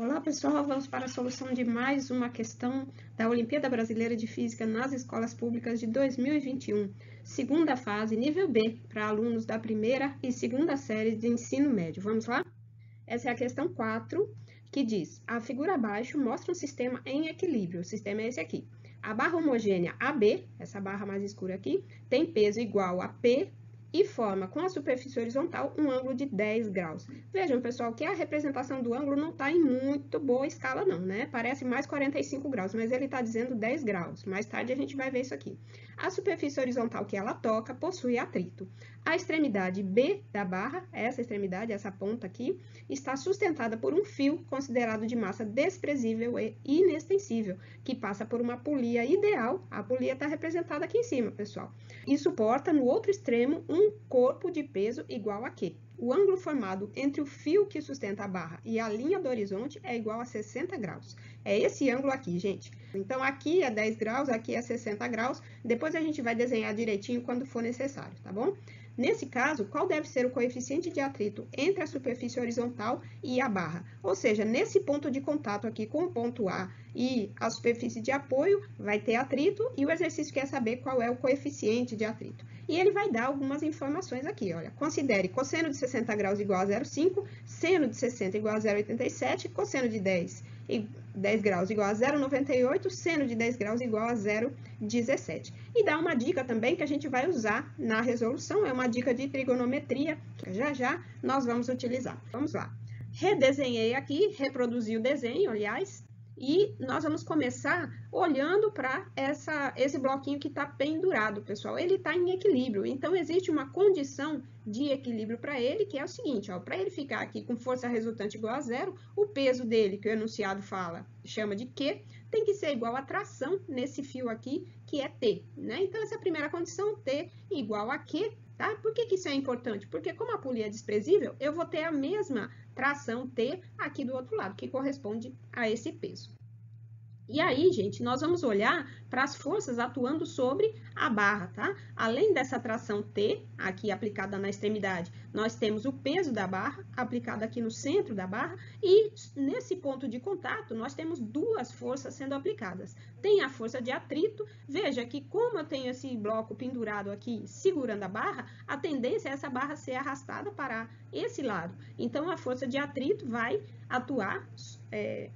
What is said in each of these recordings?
Olá pessoal, vamos para a solução de mais uma questão da Olimpíada Brasileira de Física nas Escolas Públicas de 2021, segunda fase, nível B, para alunos da primeira e segunda série de ensino médio. Vamos lá? Essa é a questão 4, que diz: a figura abaixo mostra um sistema em equilíbrio. O sistema é esse aqui. A barra homogênea AB, essa barra mais escura aqui, tem peso igual a P e forma com a superfície horizontal um ângulo de 10 graus. Vejam, pessoal, que a representação do ângulo não está em muito boa escala não, né? Parece mais 45 graus, mas ele está dizendo 10 graus. Mais tarde a gente vai ver isso aqui. A superfície horizontal que ela toca possui atrito. A extremidade B da barra, essa extremidade, essa ponta aqui, está sustentada por um fio considerado de massa desprezível e inextensível, que passa por uma polia ideal. A polia está representada aqui em cima, pessoal. E suporta no outro extremo um corpo de peso igual a Q. O ângulo formado entre o fio que sustenta a barra e a linha do horizonte é igual a 60 graus. É esse ângulo aqui, gente. Então, aqui é 10 graus, aqui é 60 graus. Depois a gente vai desenhar direitinho quando for necessário, tá bom? Nesse caso, qual deve ser o coeficiente de atrito entre a superfície horizontal e a barra? Ou seja, nesse ponto de contato aqui com o ponto A e a superfície de apoio, vai ter atrito e o exercício quer saber qual é o coeficiente de atrito. E ele vai dar algumas informações aqui, olha. Considere cosseno de 60 graus igual a 0,5, seno de 60 igual a 0,87, cosseno de 10 graus igual a 0,98, seno de 10 graus igual a 0,17. E dá uma dica também que a gente vai usar na resolução, é uma dica de trigonometria, que já nós vamos utilizar. Vamos lá. Redesenhei aqui, reproduzi o desenho, aliás, e nós vamos começar olhando para esse bloquinho que está pendurado, pessoal. Ele está em equilíbrio, então existe uma condição de equilíbrio para ele, que é o seguinte, para ele ficar aqui com força resultante igual a zero, o peso dele, que o enunciado chama de Q, tem que ser igual a tração nesse fio aqui, que é T, né? Então, essa é a primeira condição, T igual a Q, tá? Por que isso é importante? Porque como a polia é desprezível, eu vou ter a mesma tração T aqui do outro lado, que corresponde a esse peso. E aí, gente, nós vamos olhar para as forças atuando sobre a barra, tá? Além dessa tração T, aqui aplicada na extremidade, nós temos o peso da barra, aplicado aqui no centro da barra, e nesse ponto de contato, nós temos duas forças sendo aplicadas. Tem a força de atrito, veja que como eu tenho esse bloco pendurado aqui, segurando a barra, a tendência é essa barra ser arrastada para esse lado. Então, a força de atrito vai atuar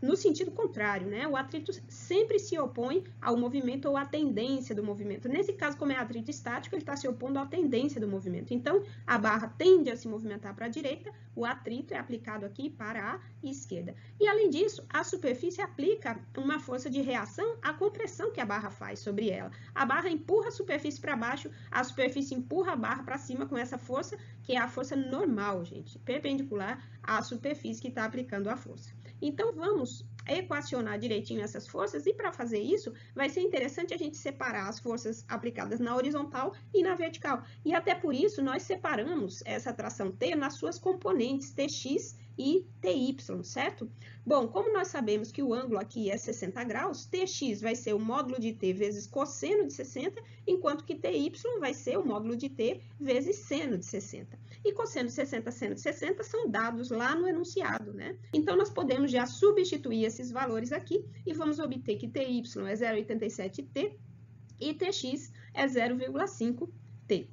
no sentido contrário, né? O atrito sempre se opõe ao movimento ou à tendência do movimento. Nesse caso, como é atrito estático, ele está se opondo à tendência do movimento. Então, a barra tende a se movimentar para a direita, o atrito é aplicado aqui para a esquerda. E, além disso, a superfície aplica uma força de reação à compressão que a barra faz sobre ela. A barra empurra a superfície para baixo, a superfície empurra a barra para cima com essa força, que é a força normal, gente, perpendicular à superfície que está aplicando a força. Então, vamos equacionar direitinho essas forças, e para fazer isso, vai ser interessante a gente separar as forças aplicadas na horizontal e na vertical. E até por isso, nós separamos essa tração T nas suas componentes Tx e Ty, certo? Bom, como nós sabemos que o ângulo aqui é 60 graus, Tx vai ser o módulo de T vezes cosseno de 60, enquanto que Ty vai ser o módulo de T vezes seno de 60. E cosseno de 60, seno de 60 são dados lá no enunciado, né? Então, nós podemos já substituir esses valores aqui e vamos obter que Ty é 0,87T e Tx é 0,5T.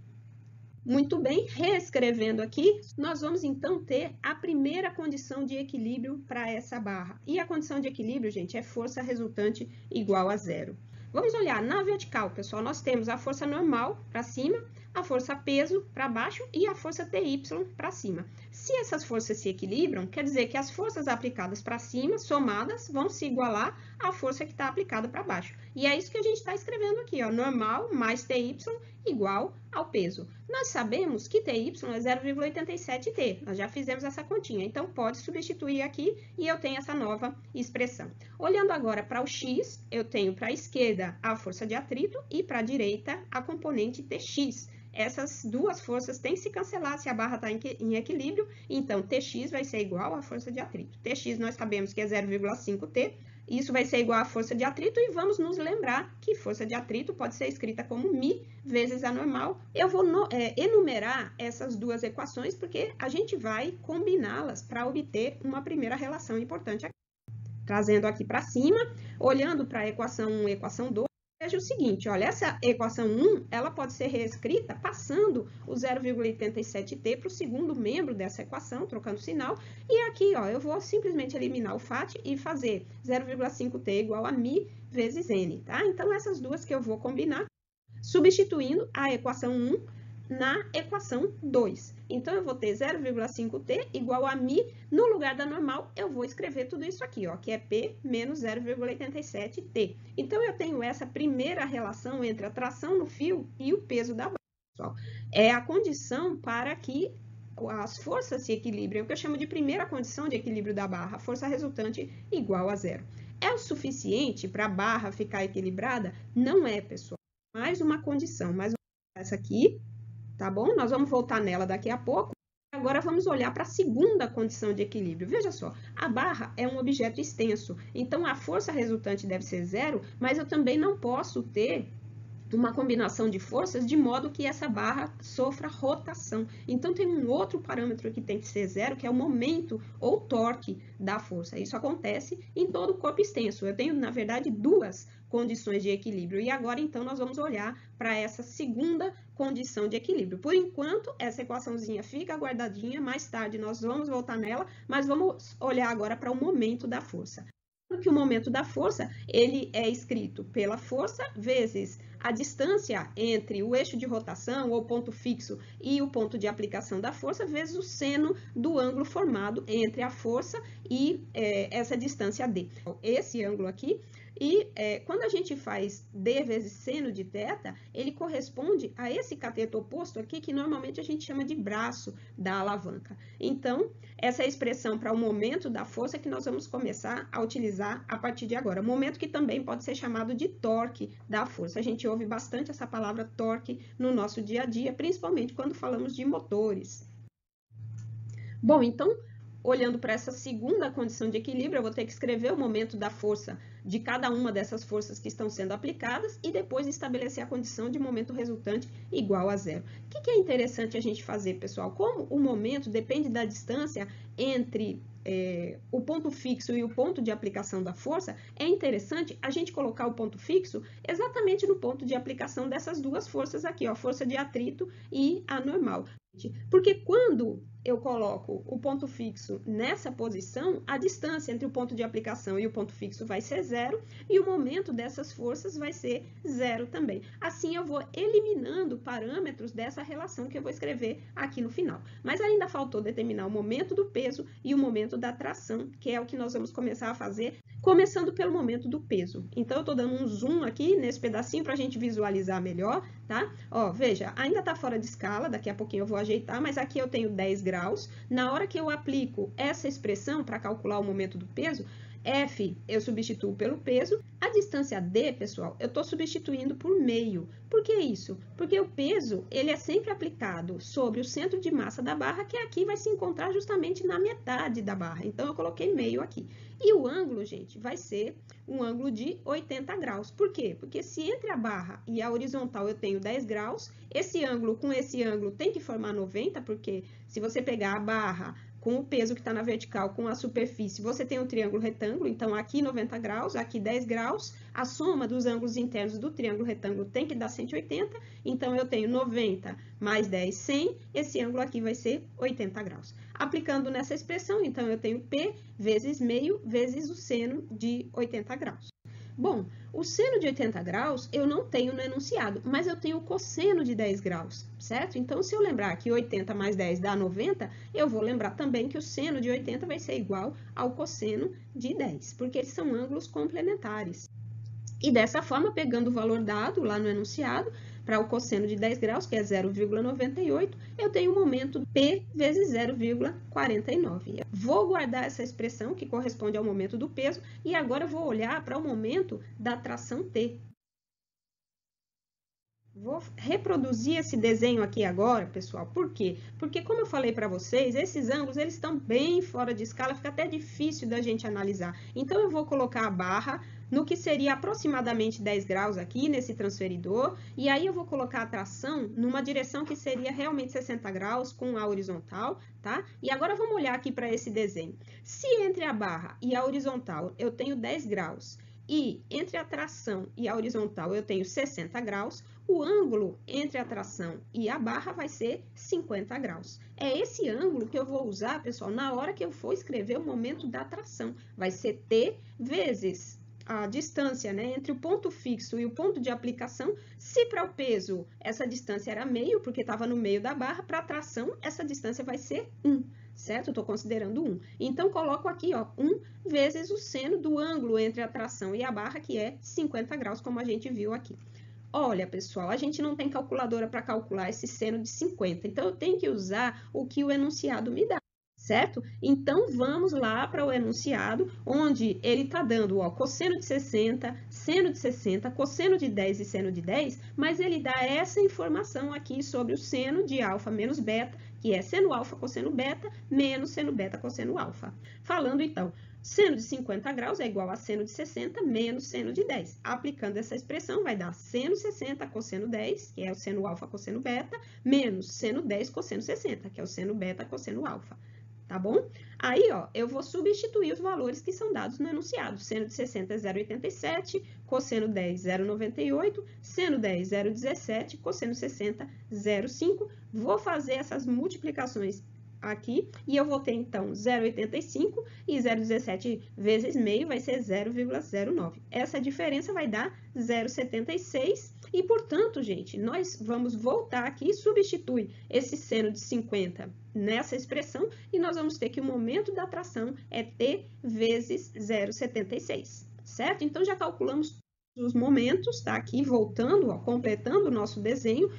Muito bem, reescrevendo aqui, nós vamos então ter a primeira condição de equilíbrio para essa barra. E a condição de equilíbrio, gente, é força resultante igual a zero. Vamos olhar na vertical, pessoal, nós temos a força normal para cima, a força peso para baixo e a força Ty para cima. Se essas forças se equilibram, quer dizer que as forças aplicadas para cima, somadas, vão se igualar à força que está aplicada para baixo. E é isso que a gente está escrevendo aqui, ó, normal mais Ty igual ao peso. Nós sabemos que Ty é 0,87T, nós já fizemos essa continha, então pode substituir aqui e eu tenho essa nova expressão. Olhando agora para o X, eu tenho para a esquerda a força de atrito e para a direita a componente Tx. Essas duas forças têm que se cancelar se a barra está em equilíbrio, então Tx vai ser igual à força de atrito. Tx nós sabemos que é 0,5T, isso vai ser igual à força de atrito e vamos nos lembrar que força de atrito pode ser escrita como μ vezes a normal. Eu vou enumerar essas duas equações porque a gente vai combiná-las para obter uma primeira relação importante aqui. Trazendo aqui para cima, olhando para a equação 1 e equação 2, veja o seguinte, olha, essa equação 1, ela pode ser reescrita passando o 0,87t para o segundo membro dessa equação, trocando sinal, e aqui, ó, eu vou simplesmente eliminar o FAT e fazer 0,5t igual a μ vezes n, tá? Então, essas duas que eu vou combinar, substituindo a equação 1 na equação 2. Então, eu vou ter 0,5t igual a μ, no lugar da normal, eu vou escrever tudo isso aqui, ó, que é P menos 0,87t. Então, eu tenho essa primeira relação entre a tração no fio e o peso da barra, pessoal. É a condição para que as forças se equilibrem, o que eu chamo de primeira condição de equilíbrio da barra, a força resultante igual a zero. É o suficiente para a barra ficar equilibrada? Não é, pessoal. Mais uma condição, mais essa aqui, tá bom? Nós vamos voltar nela daqui a pouco. Agora vamos olhar para a segunda condição de equilíbrio. Veja só, a barra é um objeto extenso, então a força resultante deve ser zero, mas eu também não posso ter uma combinação de forças de modo que essa barra sofra rotação. Então, tem um outro parâmetro que tem que ser zero, que é o momento ou torque da força. Isso acontece em todo o corpo extenso. Eu tenho, na verdade, duas condições de equilíbrio. E agora, então, nós vamos olhar para essa segunda condição de equilíbrio. Por enquanto, essa equaçãozinha fica guardadinha. Mais tarde, nós vamos voltar nela, mas vamos olhar agora para o momento da força. Que o momento da força, ele é escrito pela força vezes a distância entre o eixo de rotação ou ponto fixo e o ponto de aplicação da força, vezes o seno do ângulo formado entre a força e essa distância D. Esse ângulo aqui, e quando a gente faz D vezes seno de θ, ele corresponde a esse cateto oposto aqui, que normalmente a gente chama de braço da alavanca. Então, essa é a expressão para o momento da força que nós vamos começar a utilizar a partir de agora. Momento que também pode ser chamado de torque da força. A gente ouve bastante essa palavra torque no nosso dia a dia, principalmente quando falamos de motores. Bom, então, olhando para essa segunda condição de equilíbrio, eu vou ter que escrever o momento da força de cada uma dessas forças que estão sendo aplicadas e depois estabelecer a condição de momento resultante igual a zero. O que é interessante a gente fazer, pessoal? Como o momento depende da distância entre o ponto fixo e o ponto de aplicação da força, é interessante a gente colocar o ponto fixo exatamente no ponto de aplicação dessas duas forças aqui, ó, força de atrito e a normal. Porque quando eu coloco o ponto fixo nessa posição, a distância entre o ponto de aplicação e o ponto fixo vai ser zero e o momento dessas forças vai ser zero também. Assim, eu vou eliminando parâmetros dessa relação que eu vou escrever aqui no final. Mas ainda faltou determinar o momento do peso e o momento da tração, que é o que nós vamos começar a fazer, começando pelo momento do peso. Então, eu estou dando um zoom aqui nesse pedacinho para a gente visualizar melhor, tá? Ó, veja, ainda está fora de escala, daqui a pouquinho eu vou ajeitar, mas aqui eu tenho 10 graus. Na hora que eu aplico essa expressão para calcular o momento do peso, F eu substituo pelo peso, a distância D, pessoal, eu estou substituindo por meio. Por que isso? Porque o peso, ele é sempre aplicado sobre o centro de massa da barra, que aqui vai se encontrar justamente na metade da barra. Então, eu coloquei meio aqui. E o ângulo, gente, vai ser um ângulo de 80 graus. Por quê? Porque se entre a barra e a horizontal eu tenho 10 graus, esse ângulo com esse ângulo tem que formar 90, porque se você pegar a barra com o peso que está na vertical, com a superfície, você tem um triângulo retângulo, então aqui 90 graus, aqui 10 graus, a soma dos ângulos internos do triângulo retângulo tem que dar 180, então eu tenho 90 mais 10, 100, esse ângulo aqui vai ser 80 graus. Aplicando nessa expressão, então eu tenho P vezes meio vezes o seno de 80 graus. Bom, o seno de 80 graus eu não tenho no enunciado, mas eu tenho o cosseno de 10 graus, certo? Então, se eu lembrar que 80 mais 10 dá 90, eu vou lembrar também que o seno de 80 vai ser igual ao cosseno de 10, porque eles são ângulos complementares. E dessa forma, pegando o valor dado lá no enunciado, para o cosseno de 10 graus, que é 0,98, eu tenho o momento P vezes 0,49. Vou guardar essa expressão, que corresponde ao momento do peso, e agora eu vou olhar para o momento da tração T. Vou reproduzir esse desenho aqui agora, pessoal. Por quê? Porque, como eu falei para vocês, esses ângulos eles estão bem fora de escala, fica até difícil da gente analisar. Então, eu vou colocar a barra no que seria aproximadamente 10 graus aqui nesse transferidor, e aí eu vou colocar a tração numa direção que seria realmente 60 graus com a horizontal, tá? E agora vamos olhar aqui para esse desenho. Se entre a barra e a horizontal eu tenho 10 graus, e entre a tração e a horizontal eu tenho 60 graus, o ângulo entre a tração e a barra vai ser 50 graus. É esse ângulo que eu vou usar, pessoal, na hora que eu for escrever o momento da tração. Vai ser T vezes a distância, né, entre o ponto fixo e o ponto de aplicação. Se para o peso essa distância era meio, porque estava no meio da barra, para a tração essa distância vai ser 1. Certo? Eu estou considerando 1. Então, coloco aqui, ó, 1 vezes o seno do ângulo entre a tração e a barra, que é 50 graus, como a gente viu aqui. Olha, pessoal, a gente não tem calculadora para calcular esse seno de 50, então eu tenho que usar o que o enunciado me dá, certo? Então, vamos lá para o enunciado, onde ele está dando, ó, cosseno de 60, seno de 60, cosseno de 10 e seno de 10, mas ele dá essa informação aqui sobre o seno de alfa menos beta, que é seno alfa cosseno beta, menos seno beta cosseno alfa. Falando, então, seno de 50 graus é igual a seno de 60 menos seno de 10. Aplicando essa expressão, vai dar seno 60 cosseno 10, que é o seno alfa cosseno beta, menos seno 10 cosseno 60, que é o seno beta cosseno alfa. Tá bom? Aí, ó, eu vou substituir os valores que são dados no enunciado. Seno de 60 é 0,87, cosseno 10, 0,98, seno 10, 0,17, cosseno 60, 0,5. Vou fazer essas multiplicações aqui, e eu vou ter, então, 0,85 e 0,17 vezes meio vai ser 0,09. Essa diferença vai dar 0,76 e, portanto, gente, nós vamos voltar aqui e substituir esse seno de 50 nessa expressão e nós vamos ter que o momento da tração é T vezes 0,76, certo? Então, já calculamos os momentos, tá? Aqui, voltando, ó, completando o nosso desenho,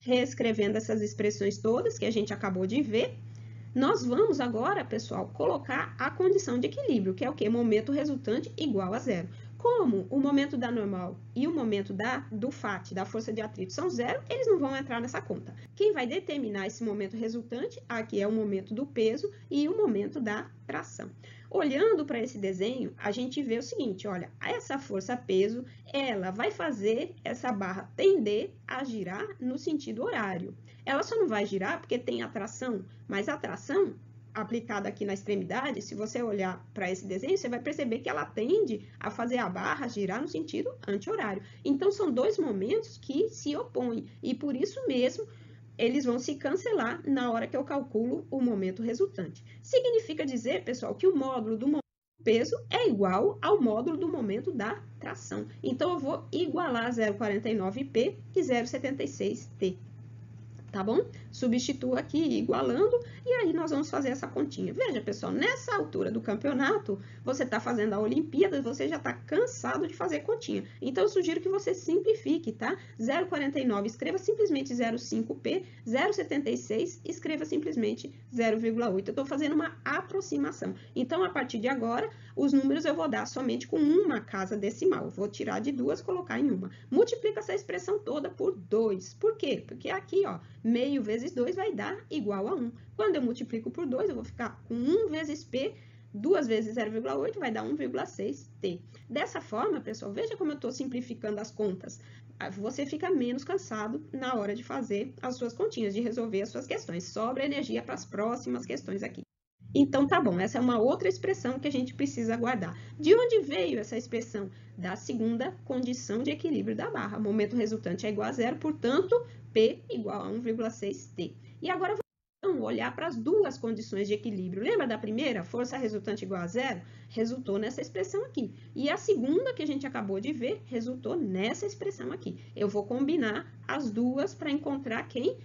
reescrevendo essas expressões todas que a gente acabou de ver. Nós vamos agora, pessoal, colocar a condição de equilíbrio, que é o quê? Momento resultante igual a zero. Como o momento da normal e o momento do FAT, da força de atrito, são zero, eles não vão entrar nessa conta. Quem vai determinar esse momento resultante, aqui é o momento do peso e o momento da tração. Olhando para esse desenho, a gente vê o seguinte, olha, essa força peso, ela vai fazer essa barra tender a girar no sentido horário. Ela só não vai girar porque tem a tração, mas a tração aplicada aqui na extremidade, se você olhar para esse desenho, você vai perceber que ela tende a fazer a barra girar no sentido anti-horário. Então, são dois momentos que se opõem e, por isso mesmo, eles vão se cancelar na hora que eu calculo o momento resultante. Significa dizer, pessoal, que o módulo do momento do peso é igual ao módulo do momento da tração. Então, eu vou igualar 0,49P e 0,76T. Tá bom? Substituo aqui igualando e aí nós vamos fazer essa continha. Veja, pessoal, nessa altura do campeonato, você está fazendo a Olimpíada e você já está cansado de fazer continha. Então, eu sugiro que você simplifique, tá? 0,49, escreva simplesmente 0,5P, 0,76, escreva simplesmente 0,8. Eu estou fazendo uma aproximação. Então, a partir de agora, os números eu vou dar somente com uma casa decimal. Vou tirar de duas e colocar em uma. Multiplica essa expressão toda por 2. Por quê? Porque aqui, ó, meio vezes 2 vai dar igual a 1. Quando eu multiplico por 2, eu vou ficar com 1 vezes P, 2 vezes 0,8 vai dar 1,6T. Dessa forma, pessoal, veja como eu estou simplificando as contas. Você fica menos cansado na hora de fazer as suas continhas, de resolver as suas questões. Sobra energia para as próximas questões aqui. Então, tá bom, essa é uma outra expressão que a gente precisa guardar. De onde veio essa expressão? Da segunda condição de equilíbrio da barra. Momento resultante é igual a zero, portanto, P igual a 1,6T. E agora, vamos olhar para as duas condições de equilíbrio. Lembra da primeira? Força resultante igual a zero? Resultou nessa expressão aqui. E a segunda que a gente acabou de ver, resultou nessa expressão aqui. Eu vou combinar as duas para encontrar quem?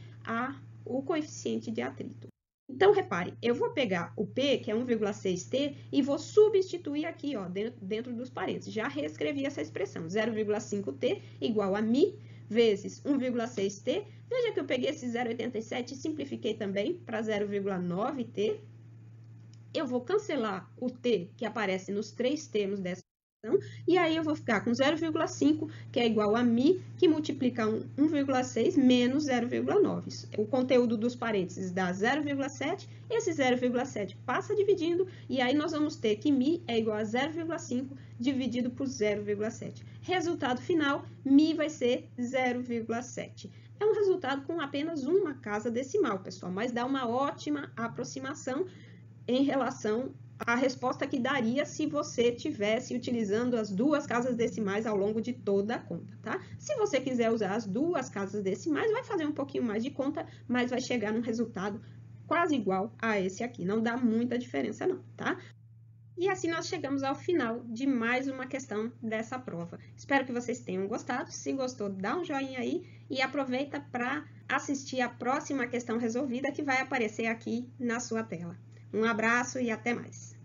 O coeficiente de atrito. Então, repare, eu vou pegar o P, que é 1,6T, e vou substituir aqui, ó, dentro dos parênteses. Já reescrevi essa expressão, 0,5T igual a μ vezes 1,6T. Veja que eu peguei esse 0,87 e simplifiquei também para 0,9T. Eu vou cancelar o T, que aparece nos três termos dessa E aí eu vou ficar com 0,5, que é igual a mi, que multiplica 1,6 menos 0,9. O conteúdo dos parênteses dá 0,7, esse 0,7 passa dividindo, e aí nós vamos ter que mi é igual a 0,5 dividido por 0,7. Resultado final, mi vai ser 0,7. É um resultado com apenas uma casa decimal, pessoal, mas dá uma ótima aproximação em relação à resposta que daria se você tivesse utilizando as duas casas decimais ao longo de toda a conta, tá? Se você quiser usar as duas casas decimais, vai fazer um pouquinho mais de conta, mas vai chegar num resultado quase igual a esse aqui. Não dá muita diferença não, tá? E assim nós chegamos ao final de mais uma questão dessa prova. Espero que vocês tenham gostado. Se gostou, dá um joinha aí e aproveita para assistir a próxima questão resolvida que vai aparecer aqui na sua tela. Um abraço e até mais!